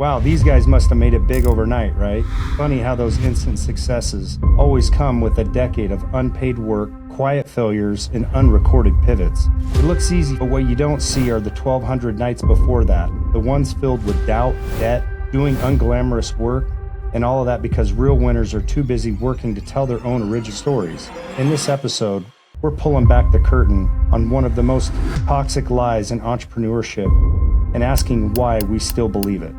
Wow, these guys must have made it big overnight, right? Funny how those instant successes always come with a decade of unpaid work, quiet failures, and unrecorded pivots. It looks easy, but what you don't see are the 1,200 nights before that, the ones filled with doubt, debt, doing unglamorous work, and all of that because real winners are too busy working to tell their own original stories. In this episode, we're pulling back the curtain on one of the most toxic lies in entrepreneurship and asking why we still believe it.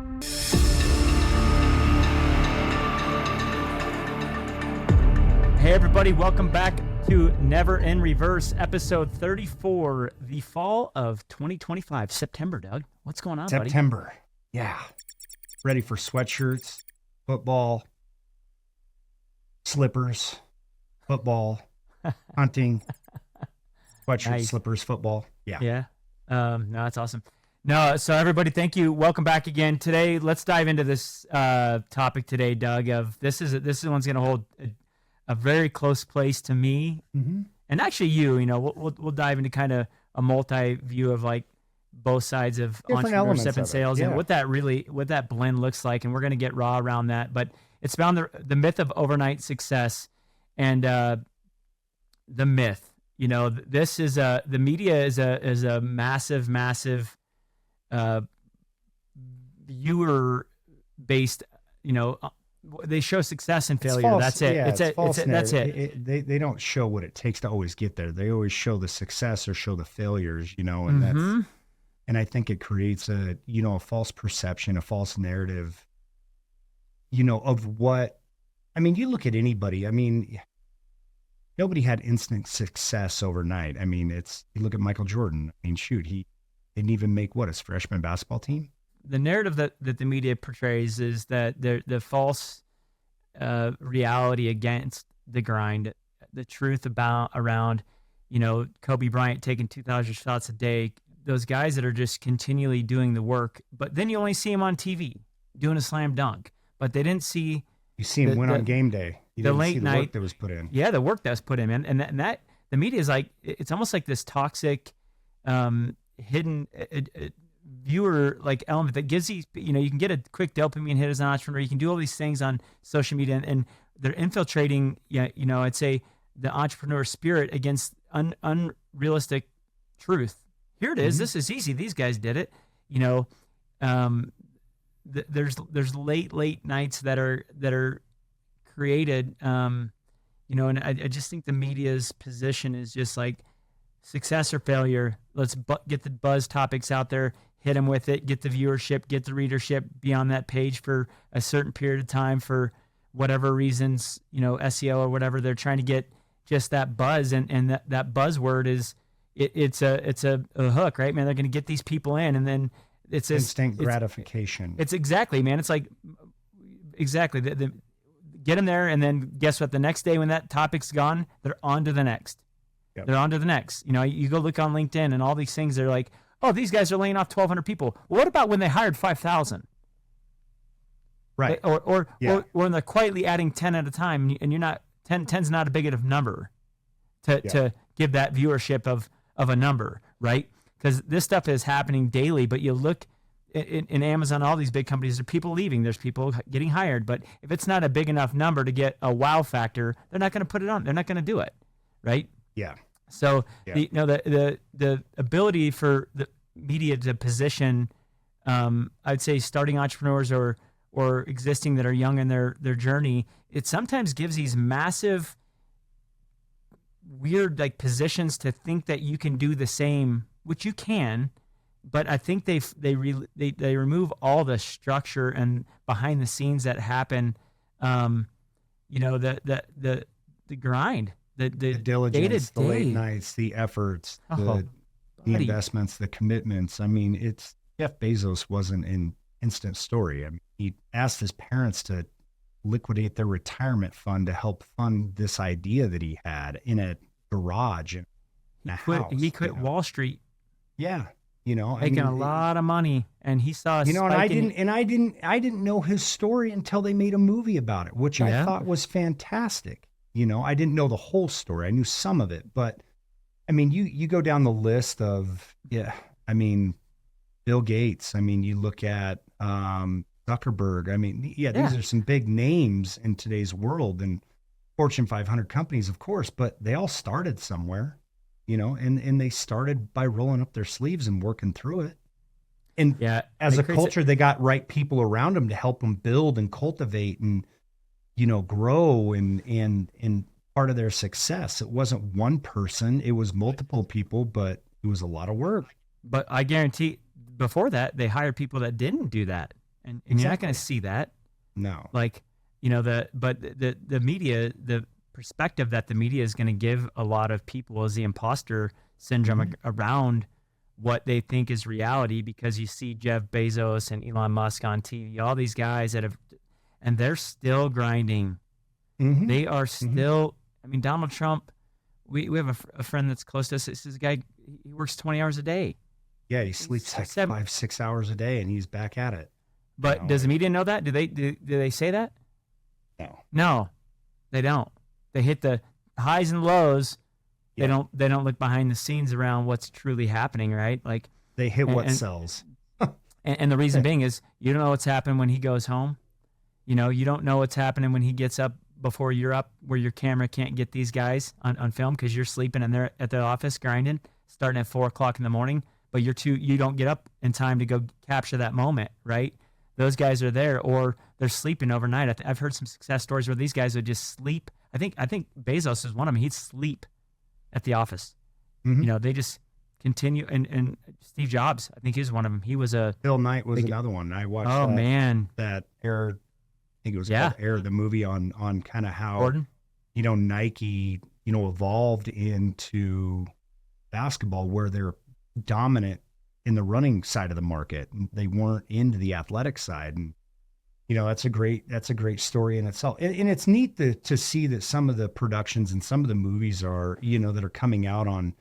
Hey everybody, welcome back to Never in Reverse, episode 34, the fall of 2025, September, Doug. What's going on, buddy? September, yeah. Ready for sweatshirts, football, slippers, football, hunting, sweatshirts, Nice. slippers, football. Yeah. Yeah. No, that's awesome. No, so everybody, thank you. Welcome back again. Today, let's dive into this topic today, Doug. This one's going to hold a very close place to me, and actually you. You know, we'll dive into kind of a multi view of like both sides of Different entrepreneurship and elements of it, sales, yeah. and what that blend looks like, and we're going to get raw around that. But it's found the myth of overnight success, and the myth. You know, this is the media is a massive viewer based. You know, they show success and failure. False. That's it. Yeah, it's false that's narrative. it. They don't show what it takes to always get there. They always show the success or show the failures, you know, and and I think it creates a false perception, a false narrative, you know, of what, I mean, you look at anybody, I mean, nobody had instant success overnight. I mean, you look at Michael Jordan. I mean, shoot, he didn't even make his freshman basketball team. The narrative that the media portrays is that the false reality against the grind, the truth around, you know, Kobe Bryant taking 2,000 shots a day, those guys that are just continually doing the work, but then you only see him on TV doing a slam dunk, but they didn't see. You see him win on game day. You didn't see the work that was put in. Yeah, the work that was put in, and that the media is like, it's almost like this toxic, hidden viewer like element that gives these, you know, you can get a quick dopamine hit as an entrepreneur. You can do all these things on social media, and they're infiltrating, you know, I'd say the entrepreneur spirit against unrealistic truth. Here it is. This is easy. These guys did it. You know, there's late nights that are created, you know, and I just think the media's position is just like success or failure. Let's get the buzz topics out there, hit them with it, get the viewership, get the readership, be on that page for a certain period of time for whatever reasons, you know, SEO or whatever. They're trying to get just that buzz, and that buzzword is it's a hook, right, man? They're going to get these people in, and then it's instant gratification. It's exactly, man. It's like exactly the get them there, and then guess what? The next day when that topic's gone, they're on to the next. Yep. They're on to the next. You know, you go look on LinkedIn and all these things. They're like, oh, these guys are laying off 1,200 people. Well, what about when they hired 5,000? Right. Or when they're quietly adding 10 at a time, and you're not 10's not a big enough number to give that viewership of a number, right? Because this stuff is happening daily. But you look in Amazon, all these big companies, there are people leaving, there's people getting hired. But if it's not a big enough number to get a wow factor, they're not going to put it on. They're not going to do it, right? Yeah. So the ability for the media to position, I'd say starting entrepreneurs or existing that are young in their journey, it sometimes gives these massive, weird like positions to think that you can do the same, which you can, but I think they remove all the structure and behind the scenes that happen. You know, the grind. The diligence, the late nights, the efforts, the investments, the commitments. I mean, Jeff Bezos wasn't an instant story. I mean, he asked his parents to liquidate their retirement fund to help fund this idea that he had in a garage in a house. He quit Wall Street. Yeah, you know, making a lot of money, and he saw a spike and I didn't know his story until they made a movie about it, which I thought was fantastic. You know, I didn't know the whole story. I knew some of it, but I mean, you go down the list of, I mean, Bill Gates. I mean, you look at Zuckerberg. I mean, yeah, these Yeah. are some big names in today's world and Fortune 500 companies, of course, but they all started somewhere, and they started by rolling up their sleeves and working through it. And Yeah. as It a creates, culture, they got right people around them to help them build and cultivate and, grow and part of their success. It wasn't one person, it was multiple people, but it was a lot of work. but I guarantee before that, they hired people that didn't do that. And you're not going to Exactly. see that. No. Like, the media, the perspective that the media is going to give a lot of people is the imposter syndrome Mhm. around what they think is reality, because you see Jeff Bezos and Elon Musk on TV, all these guys that have, and they're still grinding. Mhm. They are Mhm. still, I mean, Donald Trump, we have a friend that's close to us. This is a guy, he works 20 hours a day. Yeah, he He's sleeps like seven. 5, 6 hours a day and he's back at it. But does the Like, media know that? Do they say that? no. No, they don't. They hit the highs and lows. Yeah. They don't look behind the scenes around what's truly happening, right? Like, They hit and what and, sells. and the reason being is you don't know what's happening when he goes home. You don't know what's happening when he gets up before you're up, where your camera can't get these guys on film because you're sleeping and they're at their office grinding, starting at 4 o'clock in the morning. But you don't get up in time to go capture that moment, right? Those guys are there, or they're sleeping overnight. I've heard some success stories where these guys would just sleep. I think Bezos is one of them. He'd sleep at the office. Hmm. They just continue. And Steve Jobs, I think he was one of them. He was a Phil Knight was big. another one. I watched Oh man, that Air, I think it was yeah, called Air, the movie on kind of how, Gordon. Nike, evolved into basketball where they're dominant in the running side of the market. They weren't into the athletic side. And that's a great story in itself. And it's neat to see that some of the productions and some of the movies are, that are coming out on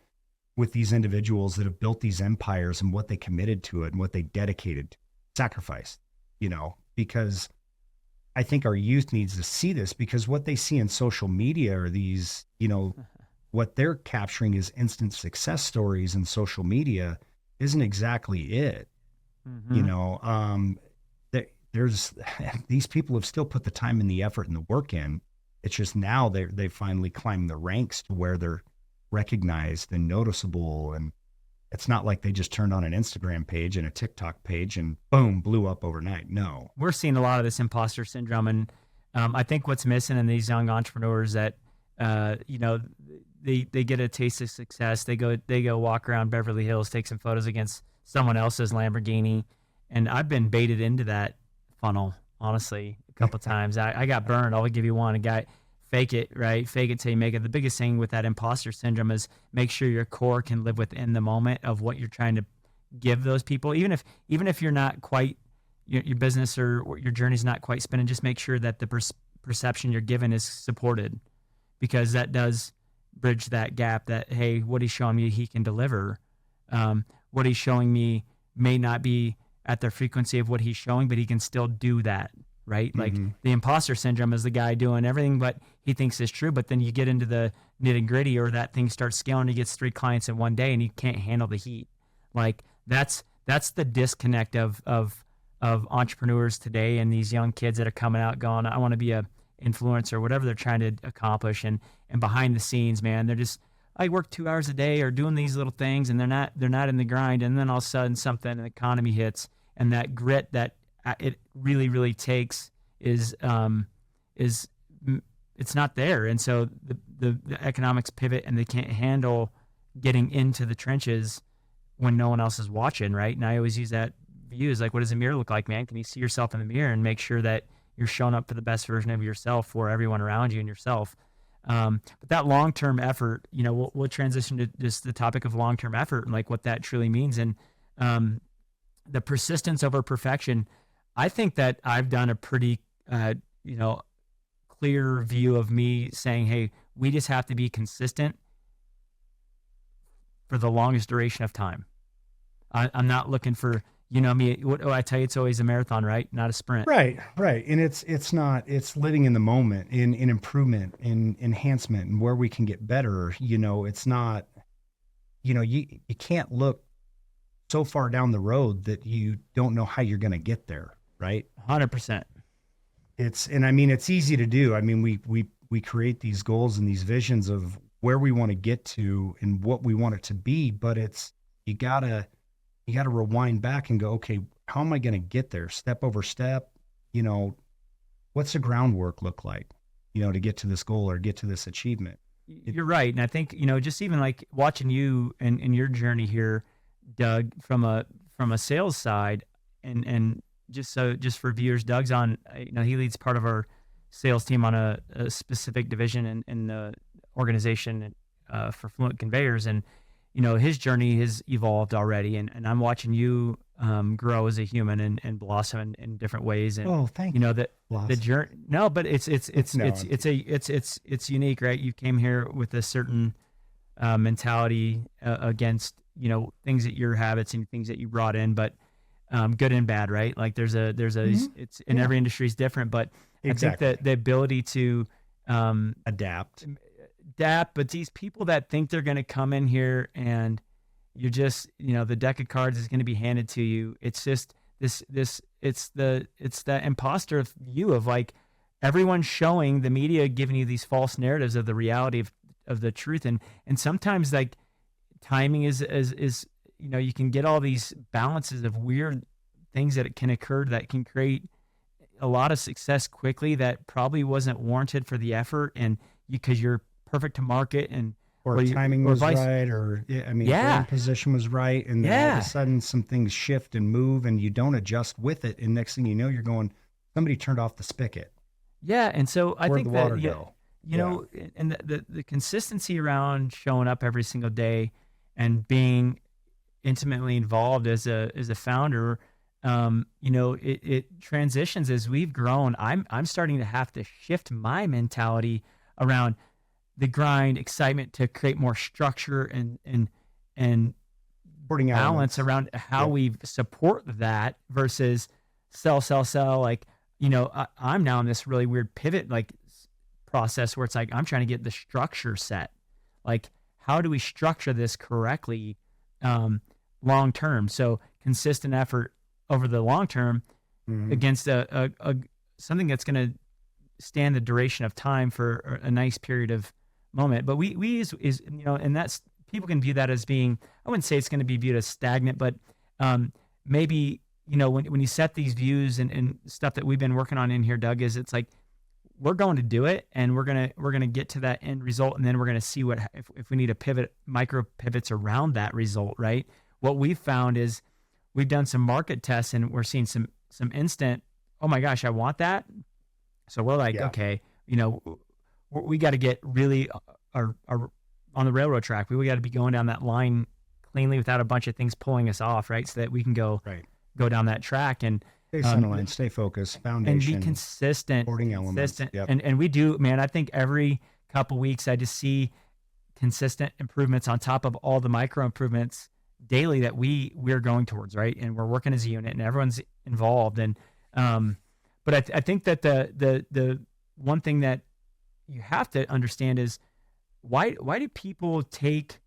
with these individuals that have built these empires and what they committed to it and what they dedicated to, sacrificed, because I think our youth needs to see this, because what they see in social media are these, what they're capturing is instant success stories, and social media isn't exactly it. You Mm-hmm. know, there's these people have still put the time and the effort and the work in. It's just now they finally climbed the ranks to where they're recognized and noticeable, and it's not like they just turned on an Instagram page and a TikTok page and boom, blew up overnight. No. We're seeing a lot of this imposter syndrome, and I think what's missing in these young entrepreneurs that uh, you know they get a taste of success. They go walk around Beverly Hills, take some photos against someone else's Lamborghini, and I've been baited into that funnel, honestly, a couple times. I got burned. I'll give you one. A guy, fake it, right? Fake it till you make it. The biggest thing with that imposter syndrome is make sure your core can live within the moment of what you're trying to give those people. Even if you're not quite your business or your journey's not quite spinning, just make sure that the perception you're given is supported, because that does bridge that gap. That, hey, what he's showing me he can deliver. What he's showing me may not be at the frequency of what he's showing, but he can still do that, right? Like, Hmm. the imposter syndrome is the guy doing everything but he thinks is true, but then you get into the nitty gritty, or that thing starts scaling, he gets 3 clients in one day and he can't handle the heat. Like, that's the disconnect of entrepreneurs today, and these young kids that are coming out going, I want to be a influencer, whatever they're trying to accomplish. And behind the scenes, man, they're just, I work 2 hours a day or doing these little things, and they're not in the grind. And then all of a sudden something, an economy hits, and that grit that it really, really takes is it's not there. And so the economics pivot, and they can't handle getting into the trenches when no one else is watching, right? And I always use that view is like, what does the mirror look like, man? Can you see yourself in the mirror and make sure that you're showing up for the best version of yourself for everyone around you and yourself? But that long-term effort, we'll transition to just the topic of long-term effort and like what that truly means. And the persistence over perfection. I think that I've done a pretty, clear view of me saying, hey, we just have to be consistent for the longest duration of time. I'm not looking for, me. What do I tell you? It's always a marathon, right? Not a sprint. Right, right. And it's not, it's living in the moment, in improvement, in enhancement, and where we can get better. It's not, you can't look so far down the road that you don't know how you're going to get there, right? 100%. And I mean, it's easy to do. I mean, we create these goals and these visions of where we want to get to and what we want it to be, but you gotta rewind back and go, okay, how am I going to get there? Step over step, you know, what's the groundwork look like, you know, to get to this goal or get to this achievement? You're right. And I think, you know, just even like watching you and your journey here, Doug, from a sales side, and just for viewers, Doug's on, you know, he leads part of our sales team on a specific division in the organization for Fluent Conveyors. And, you know, his journey has evolved already. And I'm watching you grow as a human and blossom in different ways. And, Oh, thank you know, that the Blossom. journey, no, but it's No, it's unique, right? You came here with a certain mentality against, you know, things that your habits and things that you brought in, but good and bad, right? Like there's a it's in Yeah. every industry is different, but Exactly. I think that the ability to Adapt. but these people that think they're going to come in here and you're just, you know, the deck of cards is going to be handed to you. It's just it's that imposter view of like everyone's showing the media giving you these false narratives of the reality of the truth. And sometimes like timing is, you know, you can get all these balances of weird things that can occur that can create a lot of success quickly that probably wasn't warranted for the effort and because you're perfect to market and Or timing or was vice. right, or I mean, Yeah. brand position was right, and then all of Yeah. a sudden some things shift and move, and you don't adjust with it, and next thing you know, you're going, somebody turned off the spigot. Yeah. And so I Where'd think the water that, go? you Yeah. know, and the consistency around showing up every single day and being intimately involved as a founder, you know, it transitions as we've grown. I'm starting to have to shift my mentality around the grind, excitement to create more structure and Supporting balance elements. around how Yep. we support that versus sell. Like, you know, I'm now in this really weird pivot like process where it's like I'm trying to get the structure set. Like, how do we structure this correctly long term? So consistent effort over the long term Mhm. against a something that's going to stand the duration of time for a nice period of moment. But we use is, you know, and that's people can view that as being, I wouldn't say it's going to be viewed as stagnant, but maybe, you know, when you set these views and stuff that we've been working on in here, Doug, is it's like we're going to do it and we're gonna get to that end result, and then we're gonna see what if we need to pivot micro pivots around that result, right? What we've found is we've done some market tests and we're seeing some instant, oh my gosh, I want that. So we're like, Yeah. okay, you know, we got to get really on the railroad track. We got to be going down that line cleanly without a bunch of things pulling us off, right? So that we can go Right. down that track and Stay centerline, stay focused, and foundation, be consistent, supporting elements. Yep. And we do, man. I think every couple weeks I just see consistent improvements on top of all the micro improvements daily that we're going towards, right? And we're working as a unit, and everyone's involved. And but I think that the one thing that you have to understand is why do people take,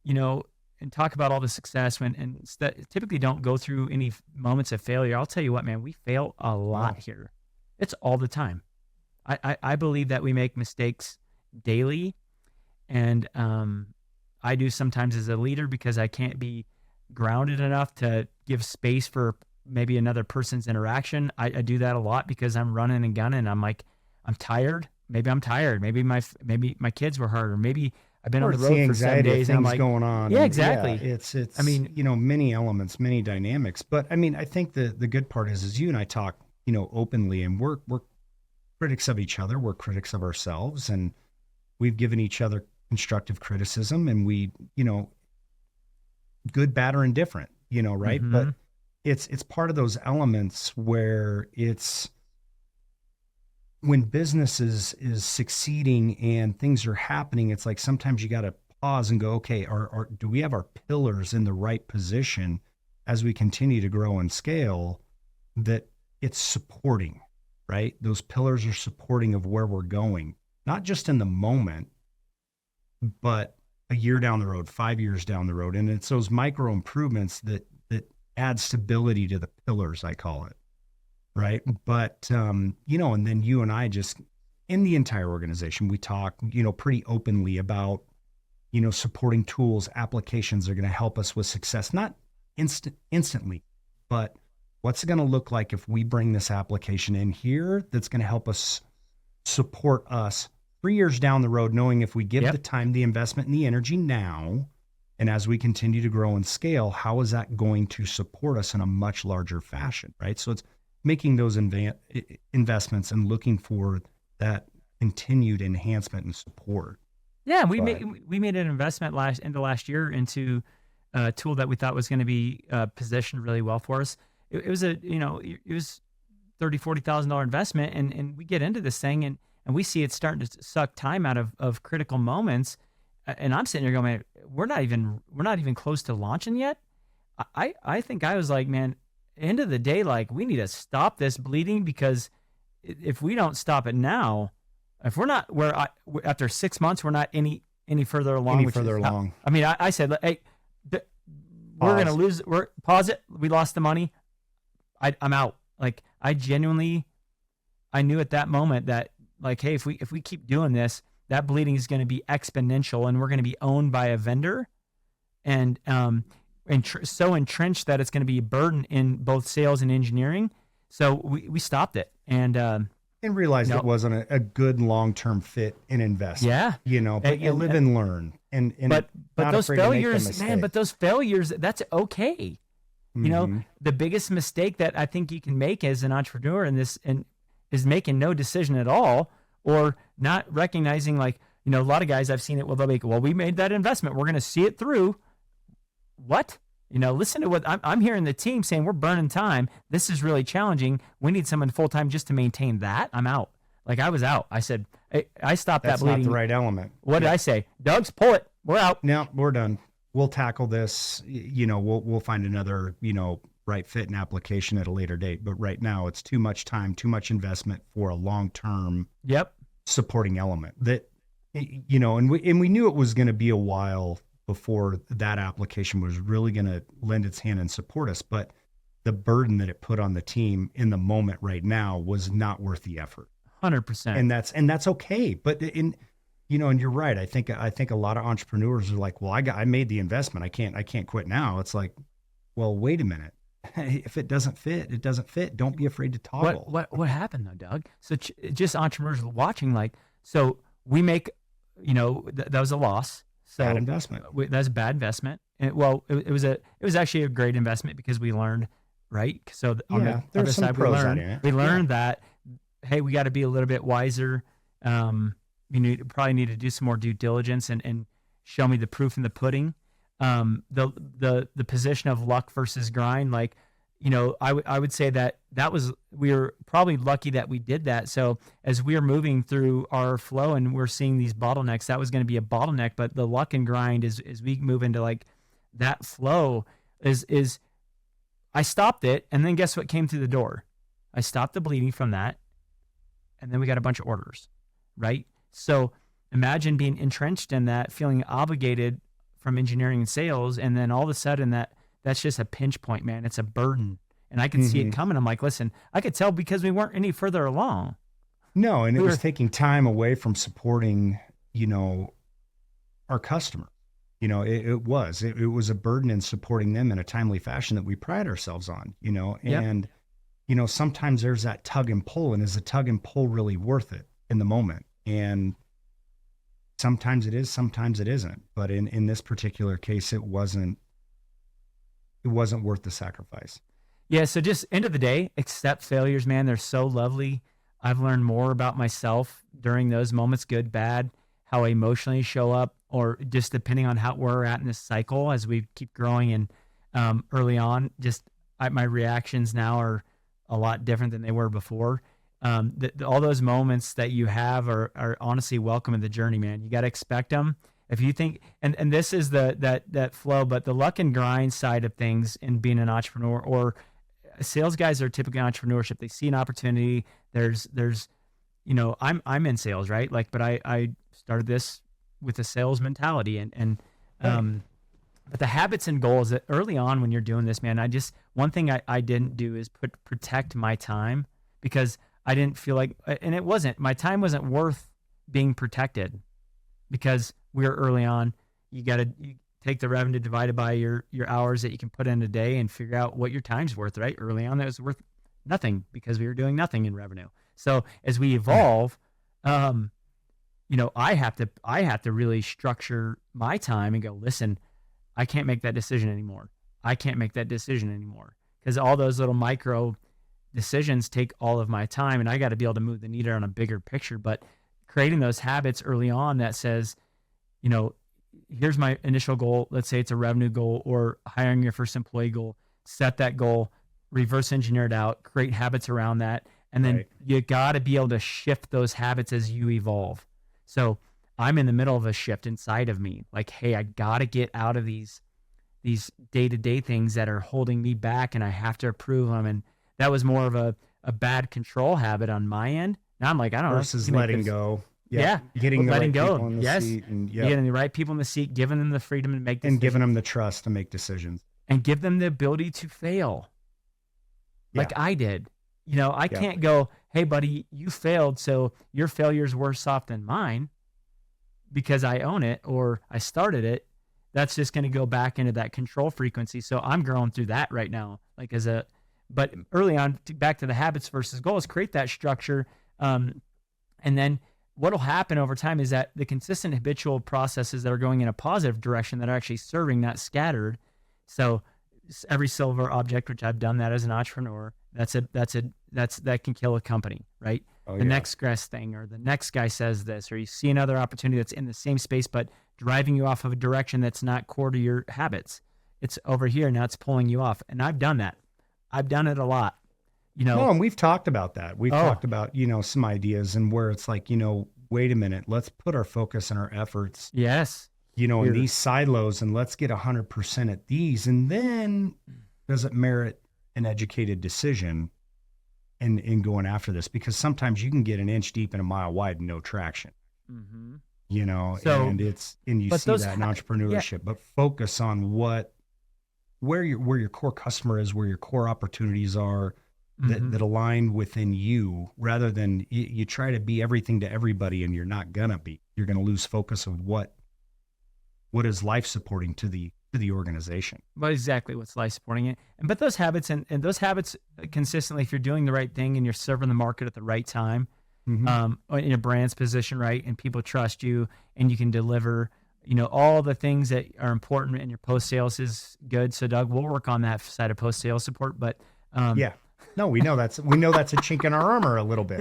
you know, and talk about all the success when typically don't go through any moments of failure. I'll tell you what, man, we fail a lot Wow. here. It's all the time. I believe that we make mistakes daily, and I do sometimes as a leader because I can't be grounded enough to give space for maybe another person's interaction. I do that a lot because I'm running and gunning. I'm like, I'm tired. Maybe I'm tired. Maybe my kids were hurt, or maybe I've been Or on the it's road the for 7 anxiety of days and I'm things like, going on. yeah, and exactly. it's I mean, you know, many elements, many dynamics. But I mean, I think the good part is you and I talk, you know, openly, and we're critics of each other. We're critics of ourselves, and we've given each other constructive criticism, and we, you know, good, bad, or indifferent, you know, right? Mhm. But it's part of those elements where it's when business is succeeding and things are happening, it's like sometimes you got to pause and go, okay, do we have our pillars in the right position as we continue to grow and scale, that it's supporting, right? Those pillars are supporting of where we're going, not just in the moment, but a year down the road, 5 years down the road. And it's those micro improvements that add stability to the pillars, I call it. right? But, and then you and I just, in the entire organization, we talk, pretty openly about, supporting tools, applications are going to help us with success, not instantly, but what's it going to look like if we bring this application in here that's going to help us support us 3 years down the road, knowing if we give the time, the investment, and the energy now, and as we continue to grow and scale, how is that going to support us in a much larger fashion, right? So it's making those investments and looking for that continued enhancement and support. Yeah, we made an investment last year into a tool that we thought was going to be positioned really well for us. It was $30,000-$40,000 investment, and we get into this thing and we see it starting to suck time out of critical moments. And I'm sitting there going, man, we're not even close to launching yet. I think I was like, man, end of the day, like we need to stop this bleeding, because if we don't stop it now, if we're not after 6 months, we're not any further along. I mean, I said, hey, we're going to lose. Pause it. We lost the money. I'm out. Like I knew at that moment that like, hey, if we keep doing this, that bleeding is going to be exponential, and we're going to be owned by a vendor, and so entrenched that it's going to be a burden in both sales and engineering. So we stopped it and realized it wasn't a good long-term fit in investment. Yeah, but you live and learn, and but those failures, man. But those failures, that's okay. Mm-hmm. The biggest mistake that I think you can make as an entrepreneur is making no decision at all, or not recognizing, like, a lot of guys I've seen it. Well, they'll make, we made that investment, we're going to see it through. What? Listen to what I'm hearing the team saying. We're burning time. This is really challenging. We need someone full time just to maintain that. I'm out. Like I was out. I said, hey, I stopped that bleeding. That's not the right element. What did I say? Doug's, pull it. We're out. No, we're done. We'll tackle this. We'll find another, right fit and application at a later date. But right now it's too much time, too much investment for a long-term supporting element that, and we knew it was going to be a while before that application was really going to lend its hand and support us. But the burden that it put on the team in the moment right now was not worth the effort. 100%. And that's okay. But and you're right. I think a lot of entrepreneurs are like, well, I made the investment. I can't quit now. It's like, well, wait a minute. If it doesn't fit, it doesn't fit. Don't be afraid to toggle. What happened though, Doug? So just entrepreneurs watching, like, so we make, that was a loss. So bad investment. That's a bad investment. And it was actually a great investment because we learned, right? So on the other side, we learned that, hey, we got to be a little bit wiser. Probably need to do some more due diligence and show me the proof in the pudding. The position of luck versus grind, like, I would say that we were probably lucky that we did that. So as we are moving through our flow and we're seeing these bottlenecks, that was going to be a bottleneck, but the luck and grind is we move into like that flow is I stopped it. And then guess what came through the door? I stopped the bleeding from that. And then we got a bunch of orders, right? So imagine being entrenched in that, feeling obligated from engineering and sales. And then all of a sudden that's just a pinch point, man. It's a burden. And I could see it coming. I'm like, listen, I could tell because we weren't any further along. No, and it was taking time away from supporting, our customer. It was a burden in supporting them in a timely fashion that we pride ourselves on, and, sometimes there's that tug and pull, and is the tug and pull really worth it in the moment? And sometimes it is, sometimes it isn't. But in this particular case, it wasn't worth the sacrifice. Yeah. So just end of the day, accept failures, man. They're so lovely. I've learned more about myself during those moments, good, bad, how I emotionally show up, or just depending on how we're at in this cycle as we keep growing. And early on, my reactions now are a lot different than they were before. All those moments that you have are honestly welcome in the journey, man. You got to expect them. If you think, and this is that flow, but the luck and grind side of things in being an entrepreneur, or sales guys are typically entrepreneurship. They see an opportunity. There's, I'm in sales, right? Like, but I started this with a sales mentality but the habits and goals that early on when you're doing this, man, one thing I didn't do is protect my time, because I didn't feel like, and my time wasn't worth being protected, because we were early on. You take the revenue divided by your hours that you can put in a day and figure out what your time's worth, right? Early on, that was worth nothing because we were doing nothing in revenue. So as we evolve, I have to really structure my time and go, listen, I can't make that decision anymore. I can't make that decision anymore, because all those little micro decisions take all of my time, and I got to be able to move the needle on a bigger picture. But creating those habits early on that says, here's my initial goal. Let's say it's a revenue goal or hiring your first employee goal. Set that goal, reverse engineer it out, create habits around that. And then you got to be able to shift those habits as you evolve. So I'm in the middle of a shift inside of me. Like, hey, I got to get out of these day-to-day things that are holding me back, and I have to approve them. And that was more of a bad control habit on my end. Now I'm like, I don't know. Versus letting go. Yeah. Getting the letting right go. people in the Yes. seat. And, Getting the right people in the seat, giving them the freedom to make decisions. and giving them the trust to make decisions. And give them the ability to fail. Like I did. I can't go, hey, buddy, you failed, so your failure's worse off than mine because I own it or I started it. That's just going to go back into that control frequency. So I'm growing through that right now. But early on, back to the habits versus goals, create that structure. And then what'll happen over time is that the consistent habitual processes that are going in a positive direction that are actually serving, not scattered. So every silver object, which I've done that as an entrepreneur, that can kill a company, right? The next best thing, or the next guy says this, or you see another opportunity that's in the same space, but driving you off of a direction that's not core to your habits. It's over here. Now it's pulling you off. And I've done that. I've done it a lot. No, and we've talked about that. We've talked about, some ideas and where it's like, wait a minute, let's put our focus and our efforts. Yes. In these silos, and let's get 100% at these. And then does it merit an educated decision in going after this? Because sometimes you can get an inch deep and a mile wide and no traction. Mm-hmm. And you see that in entrepreneurship, but focus on where your core customer is, where your core opportunities are that align within you, rather than you try to be everything to everybody and you're not gonna be. You're gonna lose focus of what is life supporting to the organization. But exactly what's life supporting it. But those habits and those habits consistently, if you're doing the right thing and you're serving the market at the right time, in a brand's position, right, and people trust you and you can deliver, all the things that are important in your post sales is good. So Doug, we'll work on that side of post sales support. But no, we know that's a chink in our armor a little bit.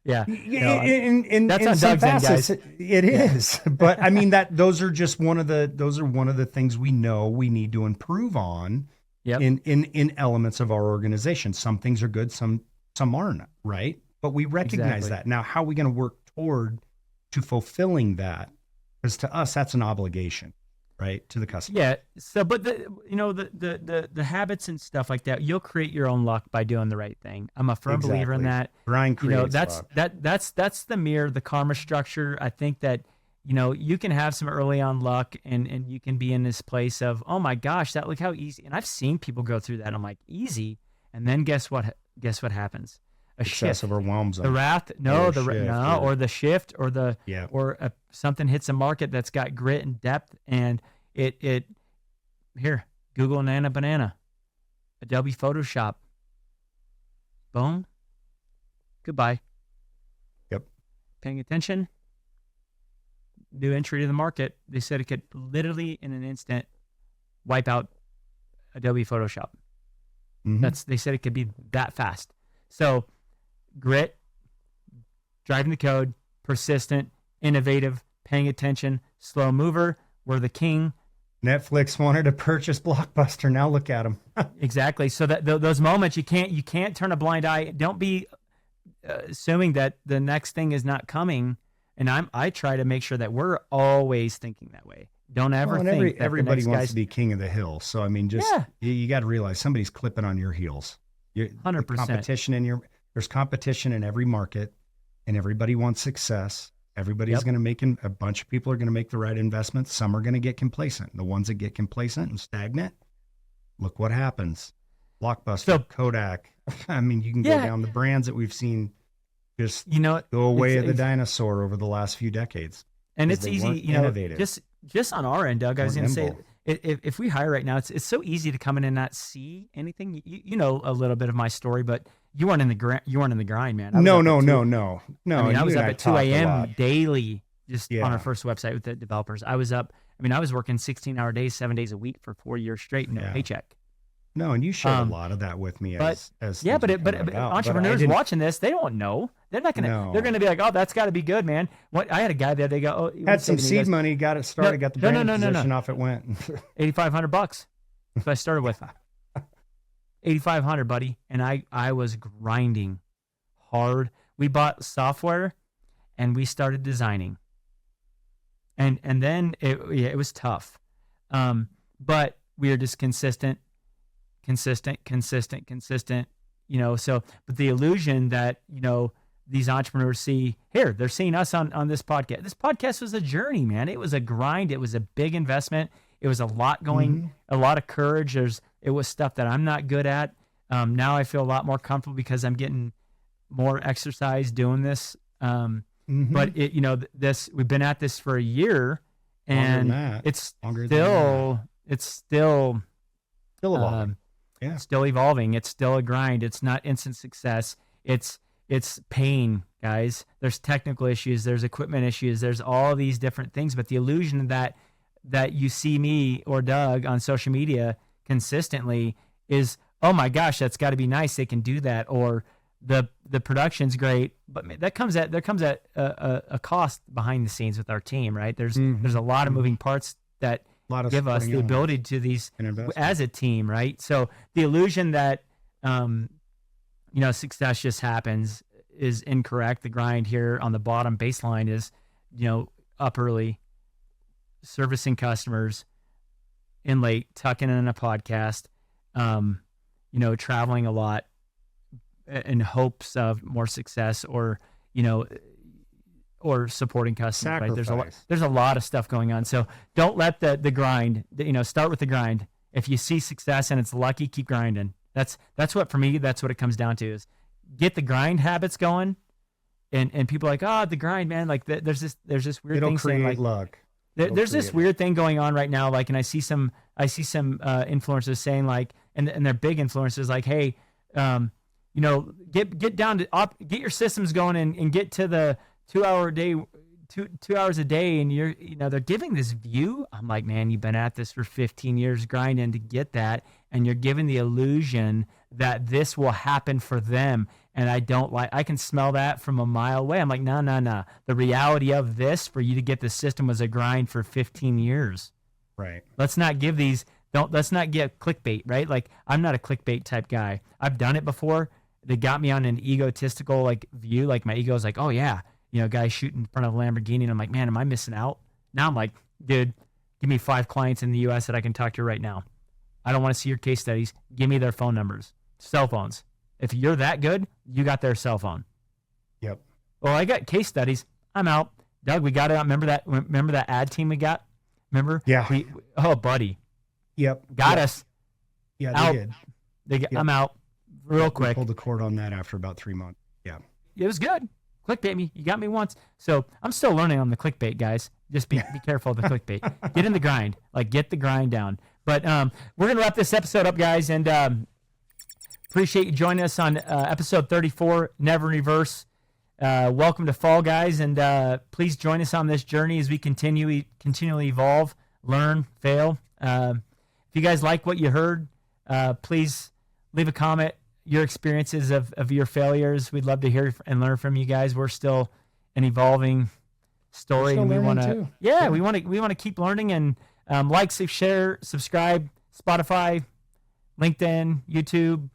Yeah. That's on Doug's end, guys. It is. But I mean, those are one of the things we know we need to improve on in elements of our organization. Some things are good, some aren't, right? But we recognize that. Now, how are we going to work to fulfilling that? Because to us, that's an obligation, right? To the customer. Yeah. So, but the habits and stuff like that, you'll create your own luck by doing the right thing. I'm a firm believer in that. Grind creates luck. That's the mirror, the karma structure. I think that, you can have some early on luck and you can be in this place of, oh my gosh, look how easy. And I've seen people go through that. I'm like, easy. And then guess what happens? Success overwhelms them. The wrath, or the shift, or something hits a market that's got grit and depth, and it Google banana, Adobe Photoshop, boom, goodbye. Yep. Paying attention. New entry to the market. They said it could literally in an instant wipe out Adobe Photoshop. They said it could be that fast. So grit, driving the code, persistent, innovative, paying attention, slow mover. We're the king. Netflix wanted to purchase Blockbuster. Now look at them. Exactly. So that those moments you can't turn a blind eye. Don't be assuming that the next thing is not coming. And I try to make sure that we're always thinking that way. Don't ever think that everybody wants to be king of the hill. So I mean, you got to realize somebody's clipping on your heels. 100%. There's competition in every market, and everybody wants success. Everybody's going to make a bunch of people are going to make the right investments. Some are going to get complacent. The ones that get complacent and stagnant, look what happens. Blockbuster, So- Kodak. I mean, you can go Yeah. down the brands that we've seen just You know, go away it's- of the dinosaur over the last few decades. and 'cause it's they easy, weren't you know, innovative. just on our end, Doug, I was Weren't going to say, nimble. if we hire right now, it's so easy to come in and not see anything. You know a little bit of my story, but you weren't in the grind, man. I was No, up no, at no, 2 no, no. I mean, I you was and up at 2 talked a a.m. lot. daily just on Yeah. our first website with the developers. I was up, I mean, I was working 16-hour days, 7 days a week for 4 years straight, no Yeah. paycheck. No, and you shared Um, a lot of that with me but- as Yeah, things but were it, but, coming but about. But I entrepreneurs didn't- watching this, they don't know. They're not gonna. No. They're gonna be like, "Oh, that's got to be good, man." What I had a guy there. They go, "Oh, he had would say some to me, he seed goes, money, got it started, got the no, brand no, position off. It went. $8,500. That's what I started with. 8,500, buddy, and I was grinding hard. We bought software, and we started designing. And then it was tough, but we were just consistent. You know, so but the illusion that these entrepreneurs see here, they're seeing us on this podcast. This podcast was a journey, man. It was a grind. It was a big investment. It was a lot going, a lot of courage. It was stuff that I'm not good at. Now I feel a lot more comfortable because I'm getting more exercise doing this. But we've been at this for a year, and it's still evolving. Yeah. still evolving. It's still a grind. It's not instant success. It's pain, guys. There's technical issues. There's equipment issues. There's all these different things. But the illusion that you see me or Doug on social media consistently is, oh my gosh, that's got to be nice. They can do that, or the production's great. But there comes at a cost behind the scenes with our team, right? There's a lot of moving parts that give us the ability to these as a team, right? So the illusion that success just happens is incorrect. The grind here on the bottom baseline is up early, servicing customers, in late, tucking in a podcast, traveling a lot in hopes of more success, or supporting customers. Right? There's a lot of stuff going on. So don't let the grind. Start with the grind. If you see success and it's lucky, keep grinding. That's what, for me, that's what it comes down to, is get the grind habits going. And people are like, the grind, man. Like there's this weird It'll thing saying, create like, luck. There's this weird thing going on right now. Like, and I see some influencers saying, like, and they're big influencers, like, hey, get down to get your systems going and get to the 2 hour a day, 2 hours a day. And they're giving this view. I'm like, man, you've been at this for 15 years grinding to get that. And you're giving the illusion that this will happen for them. And I can smell that from a mile away. I'm like, no. The reality of this, for you to get the system, was a grind for 15 years. Right. Let's not get clickbait, right? Like, I'm not a clickbait type guy. I've done it before. They got me on an egotistical view. Like, my ego is like, oh yeah, guy shooting in front of a Lamborghini. And I'm like, man, am I missing out? Now I'm like, dude, give me 5 clients in the US that I can talk to right now. I don't want to see your case studies. Give me their phone numbers, cell phones. If you're that good, you got their cell phone. Yep. Well, I got case studies. I'm out. Doug, we got it out. Remember that ad team we got? Remember? Yeah. Oh, buddy. Yep. Got us. Yeah, out. they did. I'm out real quick. We pulled the cord on that after about 3 months. Yeah. It was good. Clickbait me. You got me once. So I'm still learning on the clickbait, guys. Just be careful of the clickbait. Get in the grind. Get the grind down. But we're going to wrap this episode up, guys, and appreciate you joining us on episode 34, Never Reverse. Welcome to fall, guys, and please join us on this journey as we continually evolve, learn, fail. If you guys like what you heard, please leave a comment, your experiences of your failures. We'd love to hear and learn from you guys. We're still an evolving story, and we want to, we want to keep learning, and like, share, subscribe, Spotify, LinkedIn, YouTube,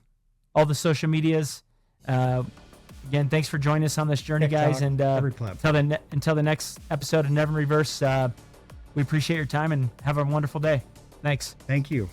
all the social medias. Again, thanks for joining us on this journey, guys. And until the next episode of Never Reverse, we appreciate your time and have a wonderful day. Thanks. Thank you.